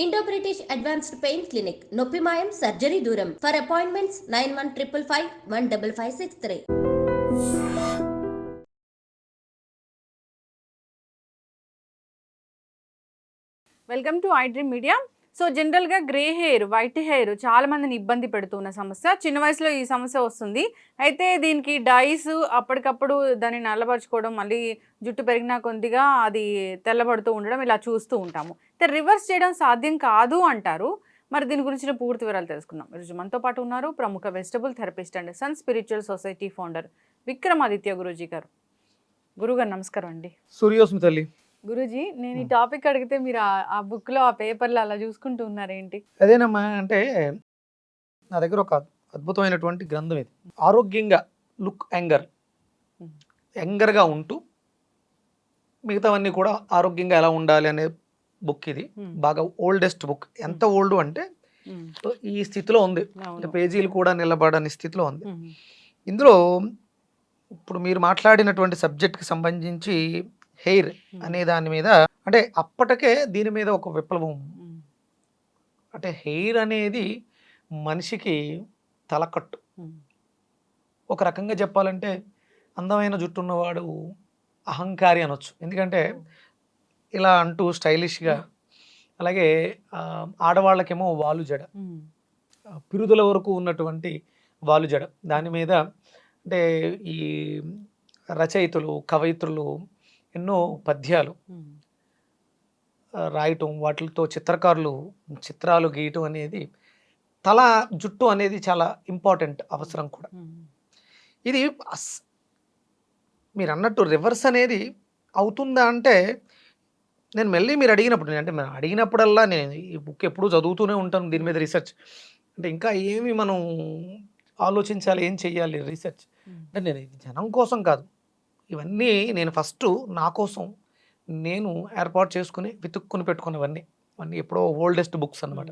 Indo British advanced pain clinic నొప్పి మాయం surgery దూరం for appointments 9155515563. Welcome to iDream media. So జనరల్గా గ్రే హెయిర్, వైట్ హెయిర్ చాలా మందిని ఇబ్బంది పెడుతున్న సమస్య. చిన్న వయసులో ఈ సమస్య వస్తుంది. అయితే దీనికి డైస్ అప్పటికప్పుడు దాన్ని నల్లబరుచుకోవడం, మళ్ళీ జుట్టు పెరిగినా కొద్దిగా అది తెల్లబడుతూ ఉండడం ఇలా చూస్తూ ఉంటాము. అయితే రివర్స్ చేయడం సాధ్యం కాదు అంటారు. మరి దీని గురించిన పూర్తి వివరాలు తెలుసుకుందాం. ఈరోజు మనతో పాటు ఉన్నారు ప్రముఖ vegetable therapist and sun spiritual society founder Vikramaditya Guruji గారు. గురుగారు నమస్కారం అండి. సూర్యోస్మి తల్లి. గురూజీ, నేను ఈ టాపిక్ అడిగితే మీరు ఆ బుక్లో ఆ పేపర్లో అలా చూసుకుంటూ ఉన్నారేంటి? అదేనమ్మా, అంటే నా దగ్గర ఒక అద్భుతమైనటువంటి గ్రంథం ఇది. ఆరోగ్యంగా లుక్ యంగర్గా ఉంటూ మిగతావన్నీ కూడా ఆరోగ్యంగా ఎలా ఉండాలి అనే బుక్ ఇది. బాగా ఓల్డెస్ట్ బుక్. ఎంత ఓల్డ్ అంటే ఈ స్థితిలో ఉంది, పేజీలు కూడా నిలబడని స్థితిలో ఉంది. ఇందులో ఇప్పుడు మీరు మాట్లాడినటువంటి సబ్జెక్ట్కి సంబంధించి హెయిర్ అనే దాని మీద, అంటే అప్పటికే దీని మీద ఒక విప్లవం. అంటే హెయిర్ అనేది మనిషికి తలకట్టు. ఒక రకంగా చెప్పాలంటే అందమైన జుట్టు ఉన్నవాడు అహంకారి అనొచ్చు. ఎందుకంటే ఇలా అంటూ స్టైలిష్గా, అలాగే ఆడవాళ్ళకేమో వాలు జడ, పిరుదుల వరకు ఉన్నటువంటి వాలు జడ. దాని మీద అంటే ఈ రచయితలు, కవయిత్రులు ఎన్నో పద్యాలు రాయటం, వాటితో చిత్రకారులు చిత్రాలు గీయటం అనేది, తల జుట్టు అనేది చాలా ఇంపార్టెంట్, అవసరం కూడా. ఇది మీరు అన్నట్టు రివర్స్ అనేది అవుతుందా అంటే, నేను మళ్ళీ మీరు అడిగినప్పుడు, అంటే మనం అడిగినప్పుడల్లా నేను ఈ బుక్ ఎప్పుడూ చదువుతూనే ఉంటాను. దీని మీద రీసెర్చ్ అంటే ఇంకా ఏమి మనం ఆలోచించాలి, ఏం చెయ్యాలి రీసెర్చ్ అంటే, నేను ఇది జనం కోసం కాదు, ఇవన్నీ నేను ఫస్ట్ నా కోసం నేను ఏర్పాటు చేసుకుని వెతుక్కుని పెట్టుకున్నవన్నీ. ఎప్పుడో ఓల్డెస్ట్ బుక్స్ అనమాట.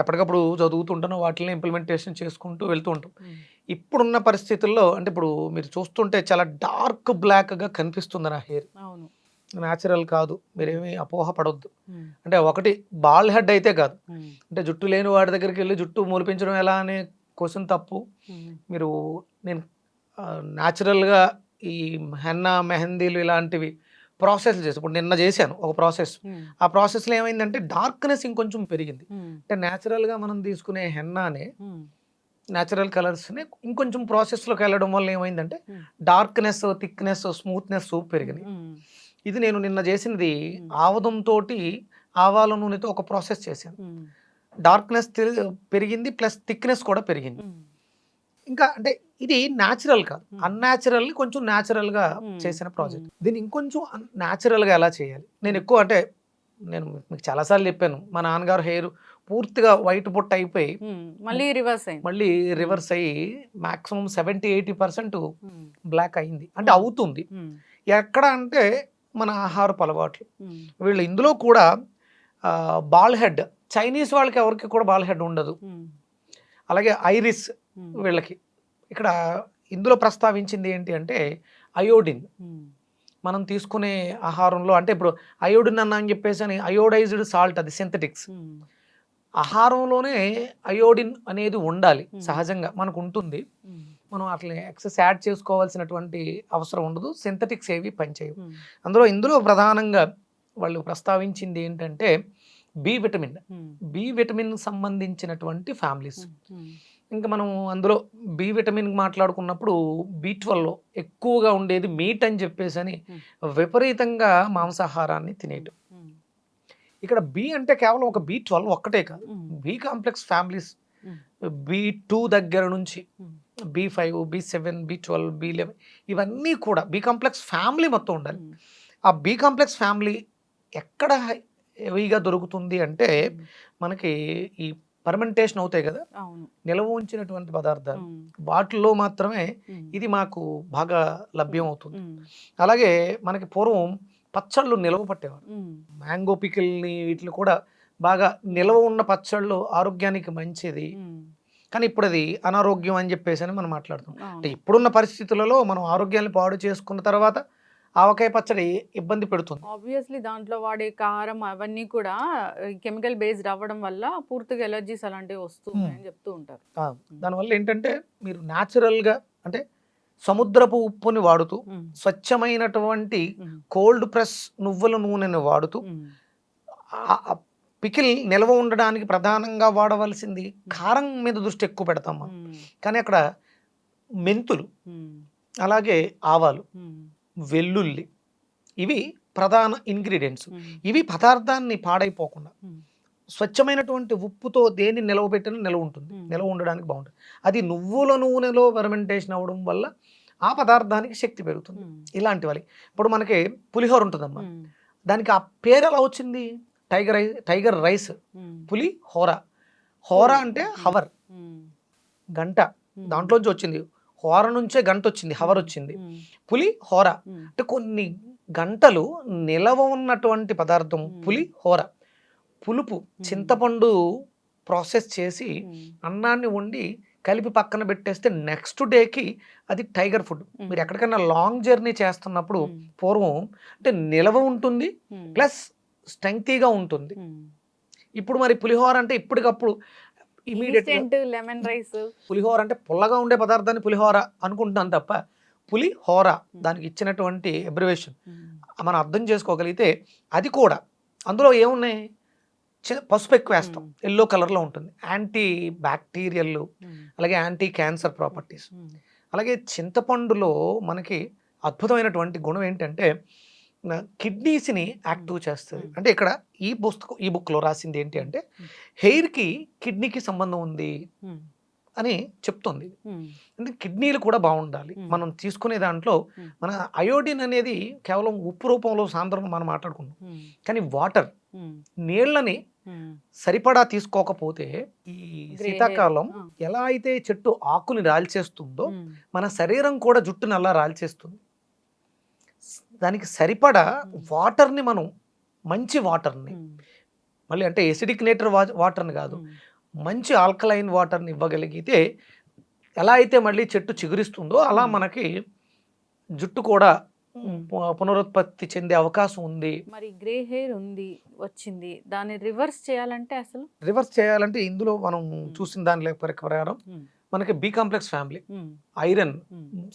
ఎప్పటికప్పుడు చదువుతుంటాను, వాటిని ఇంప్లిమెంటేషన్ చేసుకుంటూ వెళ్తూ ఉంటాం. ఇప్పుడున్న పరిస్థితుల్లో అంటే ఇప్పుడు మీరు చూస్తుంటే చాలా డార్క్ బ్లాక్గా కనిపిస్తుంది నా హెయిర్. న్యాచురల్ కాదు, మీరేమీ అపోహ పడొద్దు. అంటే ఒకటి బాల్ హెడ్ అయితే కాదు, అంటే జుట్టు లేని వాడి దగ్గరికి వెళ్ళి జుట్టు మూలిపించడం ఎలా అనే క్వశ్చన్ తప్పు. మీరు నేను న్యాచురల్గా ఈ హెన్నా, మెహందీలు ఇలాంటివి ప్రాసెస్లు చేసి, ఇప్పుడు నిన్న చేశాను ఒక ప్రాసెస్. ఆ ప్రాసెస్లో ఏమైందంటే డార్క్నెస్ ఇంకొంచెం పెరిగింది. అంటే న్యాచురల్గా మనం తీసుకునే హెన్నానే, న్యాచురల్ కలర్స్ని ఇంకొంచెం ప్రాసెస్లోకి వెళ్ళడం వల్ల ఏమైందంటే డార్క్నెస్, థిక్నెస్, స్మూత్నెస్ పెరిగినాయి. ఇది నేను నిన్న చేసినది ఆవదంతో, ఆవాల నూనెతో ఒక ప్రాసెస్ చేశాను. డార్క్నెస్ పెరిగింది, ప్లస్ థిక్నెస్ కూడా పెరిగింది. ఇంకా అంటే ఇది న్యాచురల్ కాదు, అన్యాచురల్, కొంచెం న్యాచురల్గా చేసిన ప్రాజెక్ట్. దీన్ని ఇంకొంచెం న్యాచురల్గా ఎలా చేయాలి. నేను ఎక్కువ అంటే నేను మీకు చాలాసార్లు చెప్పాను, మా నాన్నగారు హెయిర్ పూర్తిగా వైట్ బొట్టు అయిపోయి మళ్ళీ రివర్స్ అయ్యి మాక్సిమం 70-80% బ్లాక్ అయింది. అంటే అవుతుంది ఎక్కడ అంటే మన ఆహారపు అలవాట్లు. వీళ్ళు ఇందులో కూడా బాల్ హెడ్, చైనీస్ వాళ్ళకి ఎవరికి కూడా బాల్ హెడ్ ఉండదు. అలాగే ఐరిస్ వీళ్ళకి. ఇక్కడ ఇందులో ప్రస్తావించింది ఏంటి అంటే అయోడిన్. మనం తీసుకునే ఆహారంలో, అంటే ఇప్పుడు అయోడిన్ అన్నా అని చెప్పేసి అని అయోడైజ్డ్ సాల్ట్, అది సింథటిక్స్. ఆహారంలోనే అయోడిన్ అనేది ఉండాలి, సహజంగా మనకు ఉంటుంది. మనం అట్లా ఎక్సెస్ యాడ్ చేసుకోవాల్సినటువంటి అవసరం ఉండదు. సింథటిక్స్ ఏవి పనిచేయవు. ఇందులో ప్రధానంగా వాళ్ళు ప్రస్తావించింది ఏంటంటే బి విటమిన్ సంబంధించినటువంటి ఫ్యామిలీస్. ఇంకా మనం అందులో బి విటమిన్ మాట్లాడుకున్నప్పుడు B12 ఎక్కువగా ఉండేది మీట్ అని చెప్పేసి అని విపరీతంగా మాంసాహారాన్ని తినేయటం. ఇక్కడ బి అంటే కేవలం ఒక B12 ఒక్కటే కాదు, బి కాంప్లెక్స్ ఫ్యామిలీస్, B2 దగ్గర నుంచి B5, B7, B12, B11 ఇవన్నీ కూడా బి కాంప్లెక్స్ ఫ్యామిలీ మొత్తం ఉండాలి. ఆ బి కాంప్లెక్స్ ఫ్యామిలీ ఎక్కడ హెవీగా దొరుకుతుంది అంటే మనకి ఈ ఫర్మెంటేషన్ అవుతాయి కదా, నిల్వ ఉంచినటువంటి పదార్థాలు, వాటిల్లో మాత్రమే ఇది మాకు బాగా లభ్యం అవుతుంది. అలాగే మనకి పూర్వం పచ్చళ్ళు నిల్వ పట్టేవారు, మ్యాంగో పికిల్ని, వీటిని కూడా బాగా నిల్వ ఉన్న పచ్చళ్ళు ఆరోగ్యానికి మంచిది. కానీ ఇప్పుడు అది అనారోగ్యం అని చెప్పేసి అని మనం మాట్లాడుతాం. అంటే ఇప్పుడున్న పరిస్థితులలో మనం ఆరోగ్యాన్ని పాడు చేసుకున్న తర్వాత ఆవకాయ పచ్చడి ఇబ్బంది పెడుతుంది. ఆబ్వియస్లీ దాంట్లో వాడే కారం అవన్నీ కూడా కెమికల్ బేస్డ్ అవ్వడం వల్ల పూర్తిగా ఎలర్జీస్ అలాంటివి వస్తున్నాయని చెప్తూ ఉంటారు. దానివల్ల ఏంటంటే మీరు న్యాచురల్గా అంటే సముద్రపు ఉప్పుని వాడుతూ స్వచ్ఛమైనటువంటి కోల్డ్ ప్రెస్ నువ్వుల నూనెని వాడుతూ పికిల్ నిల్వ ఉండడానికి ప్రధానంగా వాడవలసింది కారం మీద దృష్టి ఎక్కువ పెడతాం మనం. కానీ అక్కడ మెంతులు, అలాగే ఆవాలు, వెల్లుల్లి ఇవి ప్రధాన ఇంగ్రీడియంట్స్. ఇవి పదార్థాన్ని పాడైపోకుండా స్వచ్ఛమైనటువంటి ఉప్పుతో దేన్ని నిలవబెట్టిన నిలవ ఉంటుంది, నిలవ ఉండడానికి బాగుంటుంది. అది నువ్వుల నూనెలో ఫెర్మెంటేషన్ అవ్వడం వల్ల ఆ పదార్థానికి శక్తి పెరుగుతుంది. ఇలాంటి వాళ్ళకి ఇప్పుడు మనకి పులిహోర ఉంటుందమ్మా, దానికి ఆ పేరు ఎలా వచ్చింది? టైగర్ రైస్, పులిహోర. హోర అంటే హవర్, గంట, దాంట్లోంచి వచ్చింది. హోర నుంచే గంట వచ్చింది, హవర్ వచ్చింది. పులిహోర అంటే కొన్ని గంటలు నిలవ ఉన్నటువంటి పదార్థం పులిహోర. పులుపు, చింతపండు ప్రాసెస్ చేసి అన్నాన్ని వండి కలిపి పక్కన పెట్టేస్తే నెక్స్ట్ డేకి అది టైగర్ ఫుడ్. మీరు ఎక్కడికైనా లాంగ్ జర్నీ చేస్తున్నప్పుడు పూర్వం అంటే నిలవ ఉంటుంది ప్లస్ స్ట్రెంగ్తీగా ఉంటుంది. ఇప్పుడు మరి పులిహోర అంటే ఇప్పటికప్పుడు ఇమీడియట్ లెమన్ రైస్. పులిహోర అంటే పుల్లగా ఉండే పదార్థాన్ని పులిహోర అనుకుంటున్నాను తప్ప పులిహోర దానికి ఇచ్చినటువంటి అబ్రివేషన్ మనం అర్థం చేసుకోగలిగితే అది కూడా అందులో ఏమున్నాయి? పసుపు ఎక్కువ వేస్తాం, ఎల్లో కలర్లో ఉంటుంది, యాంటీ బ్యాక్టీరియల్ అలాగే యాంటీ క్యాన్సర్ ప్రాపర్టీస్. అలాగే చింతపండులో మనకి అద్భుతమైనటువంటి గుణం ఏంటంటే కిడ్నీస్ని యాక్టివ్ చేస్తుంది. అంటే ఇక్కడ ఈ బుక్లో రాసింది ఏంటి అంటే హెయిర్కి కిడ్నీకి సంబంధం ఉంది అని చెప్తుంది. అంటే కిడ్నీలు కూడా బాగుండాలి. మనం తీసుకునే దాంట్లో మన అయోడిన్ అనేది కేవలం ఉప్పు రూపంలో సాంద్రం మనం మాట్లాడుకున్నాం, కానీ వాటర్ నీళ్ళని సరిపడా తీసుకోకపోతే ఈ శీతాకాలం ఎలా అయితే చెట్టు ఆకుని రాల్చేస్తుందో మన శరీరం కూడా జుట్టుని అలా రాల్చేస్తుంది. దానికి సరిపడా వాటర్ని మనం మంచి వాటర్ని మళ్ళీ అంటే ఎసిడిక్ నేటర్ వాటర్ని కాదు, మంచి ఆల్కలైన్ వాటర్ని ఇవ్వగలిగితే ఎలా అయితే మళ్ళీ చెట్టు చిగురిస్తుందో అలా మనకి జుట్టు కూడా పునరుత్పత్తి చెందే అవకాశం ఉంది. మరి గ్రే హెయిర్ ఉంది వచ్చింది, దాన్ని రివర్స్ చేయాలంటే అసలు రివర్స్ చేయాలంటే ఇందులో మనం చూసిన దాని ప్రకారం మనకి బి కాంప్లెక్స్ ఫ్యామిలీ, ఐరన్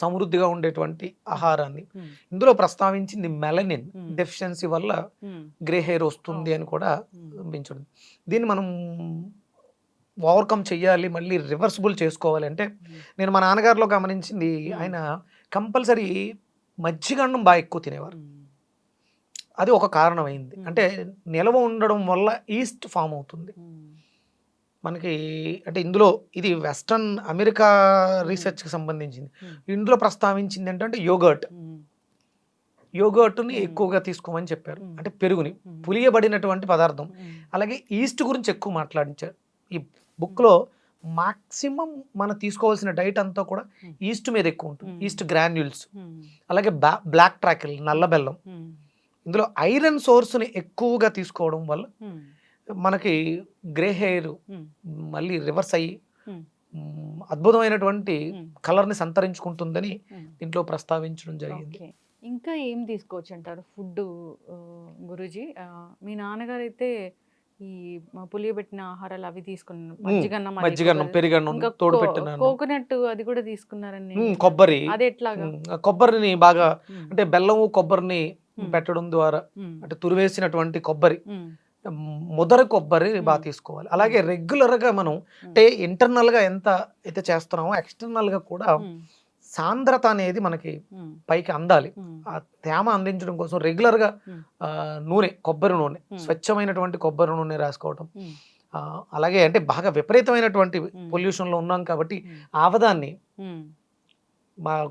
సమృద్ధిగా ఉండేటువంటి ఆహారాన్ని ఇందులో ప్రస్తావించింది. మెలనిన్ డెఫిషియన్సీ వల్ల గ్రే హెయిర్ వస్తుంది అని కూడా పెంచడం. దీన్ని మనం ఓవర్కమ్ చెయ్యాలి, మళ్ళీ రివర్సిబుల్ చేసుకోవాలి అంటే నేను మా నాన్నగారిలో గమనించింది, ఆయన కంపల్సరీ మజ్జిగన్నం బాగా ఎక్కువ తినేవారు. అది ఒక కారణమైంది. అంటే నిల్వ ఉండడం వల్ల ఈస్ట్ ఫామ్ అవుతుంది మనకి. అంటే ఇందులో ఇది వెస్ట్రన్ అమెరికా రీసెర్చ్కి సంబంధించింది. ఇందులో ప్రస్తావించింది ఏంటంటే యోగర్ట్ని ఎక్కువగా తీసుకోమని చెప్పారు. అంటే పెరుగుని, పులియబడినటువంటి పదార్థం. అలాగే ఈస్ట్ గురించి ఎక్కువ మాట్లాడించారు ఈ బుక్లో. మాక్సిమం మనం తీసుకోవాల్సిన డైట్ అంతా కూడా ఈస్ట్ మీద ఎక్కువ ఉంటుంది. ఈస్ట్ గ్రాన్యూల్స్, అలాగే బ్లాక్ ట్రాకిల్, నల్ల బెల్లం. ఇందులో ఐరన్ సోర్స్ని ఎక్కువగా తీసుకోవడం వల్ల మనకి గ్రే హెయిర్ మళ్ళీ రివర్స్ అయ్యి అద్భుతమైనటువంటి కలర్ని సంతరించుకుంటుందని దీంట్లో ప్రస్తావించడం జరిగింది. ఇంకా ఏం తీసుకోవచ్చు అంటారు ఫుడ్ గురూజీ? మీ నాన్నగారు అయితే ఈ పులియబెట్టిన ఆహారాలు అవి తీసుకున్నారు, మజ్జిగన్నం, పెరుగన్నం, తోడు పెట్టిన కోకోనట్ అది కూడా తీసుకున్నారని. కొబ్బరి, అది ఎట్లాగా? కొబ్బరిని బాగా అంటే బెల్లము కొబ్బరిని పెట్టడం ద్వారా అంటే తురివేసినటువంటి కొబ్బరి, ముదర కొబ్బరి బాగా తీసుకోవాలి. అలాగే రెగ్యులర్గా మనం అంటే ఇంటర్నల్గా ఎంత అయితే చేస్తున్నామో ఎక్స్టర్నల్గా కూడా సాంద్రత అనేది మనకి పైకి అందాలి. ఆ తేమ అందించడం కోసం రెగ్యులర్గా నూనె, కొబ్బరి నూనె, స్వచ్ఛమైనటువంటి కొబ్బరి నూనె రాసుకోవటం. అలాగే అంటే బాగా విపరీతమైనటువంటి పొల్యూషన్లో ఉన్నాం కాబట్టి ఆవదాన్ని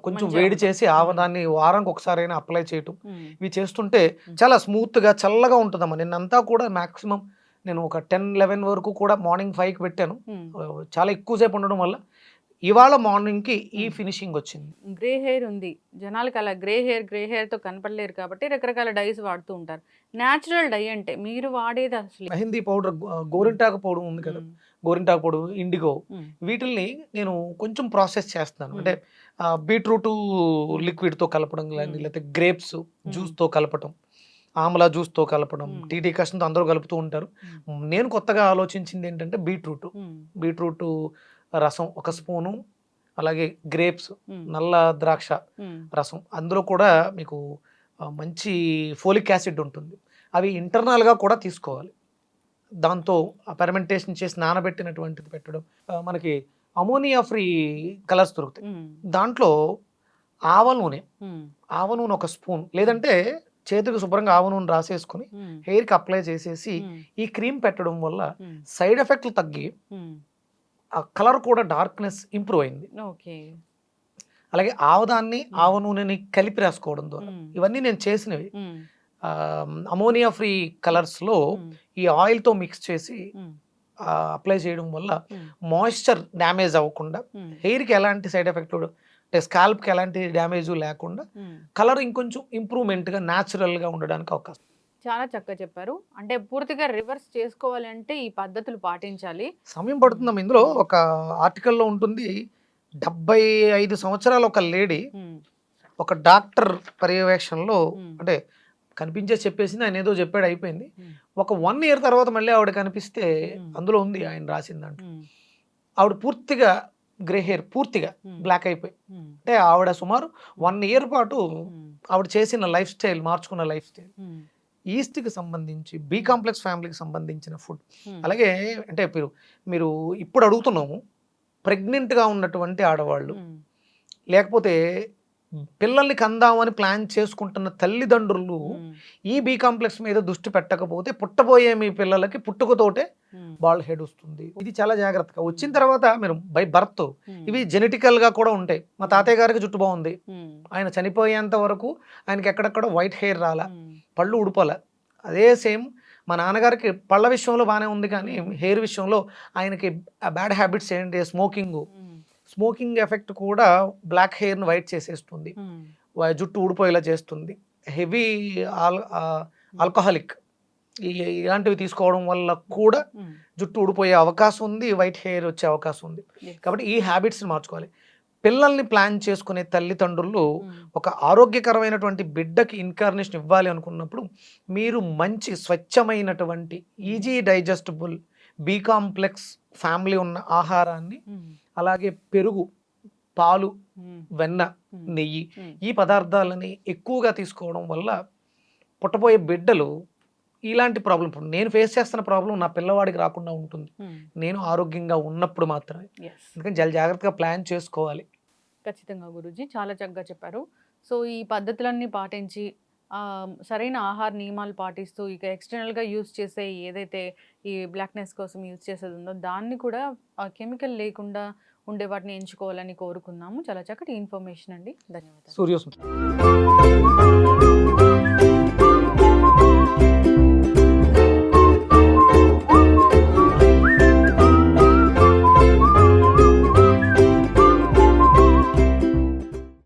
కొంచెం వేడి చేసి ఆవదాన్ని వారానికి ఒకసారైనా అప్లై చేయటం, ఇవి చేస్తుంటే చాలా స్మూత్గా చల్లగా ఉంటుందమ్మా. నిన్నంతా కూడా మ్యాక్సిమం నేను ఒక 10-11 వరకు కూడా మార్నింగ్ 5కి పెట్టాను. చాలా ఎక్కువసేపు ఉండడం వల్ల ఇవాళ మార్నింగ్కి ఈ ఫినిషింగ్ వచ్చింది. గ్రే హెయిర్ ఉంది, జనాలకి అలా గ్రే హెయిర్తో కనపడలేరు కాబట్టి రకరకాల డైస్ వాడుతూ ఉంటారు. న్యాచురల్ డై అంటే మీరు వాడేది అసలు మెహందీ పౌడర్, గోరింటాకు పౌడర్ ఉంది కదా, గోరింటాకు పౌడర్, ఇండిగో, వీటిల్ని నేను కొంచెం ప్రాసెస్ చేస్తున్నాను. అంటే బీట్రూట్ లిక్విడ్తో కలపడం కానీ, లేకపోతే గ్రేప్స్ జ్యూస్తో కలపడం, ఆమ్లా జ్యూస్తో కలపడం, టీటీ కష్టంతో అందరూ కలుపుతూ ఉంటారు. నేను కొత్తగా ఆలోచించింది ఏంటంటే బీట్రూట్ రసం 1 స్పూను, అలాగే గ్రేప్స్, నల్ల ద్రాక్ష రసం, అందులో కూడా మీకు మంచి ఫోలిక్ యాసిడ్ ఉంటుంది. అవి ఇంటర్నల్గా కూడా తీసుకోవాలి. దాంతో ఫెర్మెంటేషన్ చేసి నానబెట్టినటువంటిది పెట్టడం. మనకి అమోనియా ఫ్రీ కలర్స్ దొరుకుతాయి. దాంట్లో ఆవ నూనె 1 స్పూన్, లేదంటే చేతికి శుభ్రంగా ఆవ నూనె రాసేసుకుని హెయిర్కి అప్లై చేసేసి ఈ క్రీమ్ పెట్టడం వల్ల సైడ్ ఎఫెక్ట్లు తగ్గి ఆ కలర్ కూడా డార్క్నెస్ ఇంప్రూవ్ అయింది. అలాగే ఆవదాన్ని, ఆవ నూనెని కలిపి రాసుకోవడం ద్వారా, ఇవన్నీ నేను చేసినవి. అమోనియా ఫ్రీ కలర్స్లో ఈ ఆయిల్తో మిక్స్ చేసి అప్లై చేయడం వల్ల మాయిశ్చర్ డ్యామేజ్ అవ్వకుండా, హెయిర్కి ఎలాంటి సైడ్ ఎఫెక్ట్, అంటే స్కాల్ప్కి ఎలాంటి డ్యామేజ్ లేకుండా కలర్ ఇంకొంచెం ఇంప్రూవ్మెంట్గా న్యాచురల్గా ఉండడానికి అవకాశం. చాలా చక్కగా చెప్పారు. అంటే పూర్తిగా రివర్స్ చేసుకోవాలి అంటే ఈ పద్ధతులు పాటించాలి. సమయం పడుతుందమ్మా. ఇందులో ఒక ఆర్టికల్లో ఉంటుంది, 75 సంవత్సరాల ఒక లేడీ ఒక డాక్టర్ పర్యవేక్షణలో, అంటే కనిపించే చెప్పేసింది, ఆయన ఏదో చెప్పాడు, అయిపోయింది. ఒక 1 year తర్వాత మళ్ళీ ఆవిడ కనిపిస్తే అందులో ఉంది ఆయన రాసింది దాంట్లో, ఆవిడ పూర్తిగా గ్రే హెయిర్, పూర్తిగా బ్లాక్ అయిపోయి. అంటే ఆవిడ సుమారు 1 year పాటు ఆవిడ చేసిన లైఫ్ స్టైల్, మార్చుకున్న లైఫ్ స్టైల్, ఈస్ట్కి సంబంధించి, బి కాంప్లెక్స్ ఫ్యామిలీకి సంబంధించిన ఫుడ్. అలాగే అంటే మీరు ఇప్పుడు అడుగుతున్నాము, ప్రెగ్నెంట్గా ఉన్నటువంటి ఆడవాళ్ళు, లేకపోతే పిల్లల్ని కందామని ప్లాన్ చేసుకుంటున్న తల్లిదండ్రులు ఈ బి కాంప్లెక్స్ మీద దృష్టి పెట్టకపోతే పుట్టబోయే మీ పిల్లలకి పుట్టుకతోటే బాల్ హెడ్ వస్తుంది. ఇది చాలా జాగ్రత్తగా వచ్చిన తర్వాత మీరు బై బర్త్, ఇవి జెనెటికల్గా కూడా ఉంటాయి. మా తాతయ్య గారికి జుట్టు బాగుంది, ఆయన చనిపోయేంత వరకు ఆయనకి ఎక్కడెక్కడ వైట్ హెయిర్ రాలా, పళ్ళు ఉడుపల. అదే సేమ్ మా నాన్నగారికి పళ్ళ విషయంలో బాగానే ఉంది, కానీ హెయిర్ విషయంలో ఆయనకి బ్యాడ్ హ్యాబిట్స్ ఏంటి, స్మోకింగ్ ఎఫెక్ట్ కూడా బ్లాక్ హెయిర్ని వైట్ చేసేస్తుంది, జుట్టు ఊడిపోయేలా చేస్తుంది. హెవీ ఆల్కహాలిక్ ఇలాంటివి తీసుకోవడం వల్ల కూడా జుట్టు ఊడిపోయే అవకాశం ఉంది, వైట్ హెయిర్ వచ్చే అవకాశం ఉంది. కాబట్టి ఈ హ్యాబిట్స్ని మార్చుకోవాలి. పిల్లల్ని ప్లాన్ చేసుకునే తల్లిదండ్రులు ఒక ఆరోగ్యకరమైనటువంటి బిడ్డకి ఇన్కార్నేషన్ ఇవ్వాలి అనుకున్నప్పుడు మీరు మంచి స్వచ్ఛమైనటువంటి easy digestible B complex family ఉన్న ఆహారాన్ని, అలాగే పెరుగు, పాలు, వెన్న, నెయ్యి, ఈ పదార్థాలని ఎక్కువగా తీసుకోవడం వల్ల పుట్టబోయే బిడ్డలు ఇలాంటి ప్రాబ్లం, ఇప్పుడు నేను ఫేస్ చేస్తున్న ప్రాబ్లం నా పిల్లవాడికి రాకుండా ఉంటుంది, నేను ఆరోగ్యంగా ఉన్నప్పుడు మాత్రమే. అందుకని చాలా జాగ్రత్తగా ప్లాన్ చేసుకోవాలి. ఖచ్చితంగా గురూజీ, చాలా చక్కగా చెప్పారు. సో ఈ పద్ధతులన్నీ పాటించి సరైన ఆహార నియమాలు పాటిస్తూ, ఇక ఎక్స్టర్నల్గా యూజ్ చేసే ఏదైతే ఈ బ్లాక్నెస్ కోసం యూజ్ చేసేది ఉందో దాన్ని కూడా కెమికల్ లేకుండా ఉండే వాటిని ఎంచుకోవాలని కోరుకున్నాము. చాలా చక్కటి ఇన్ఫర్మేషన్ అండి, ధన్యవాదాలు. సూర్యోస్మి.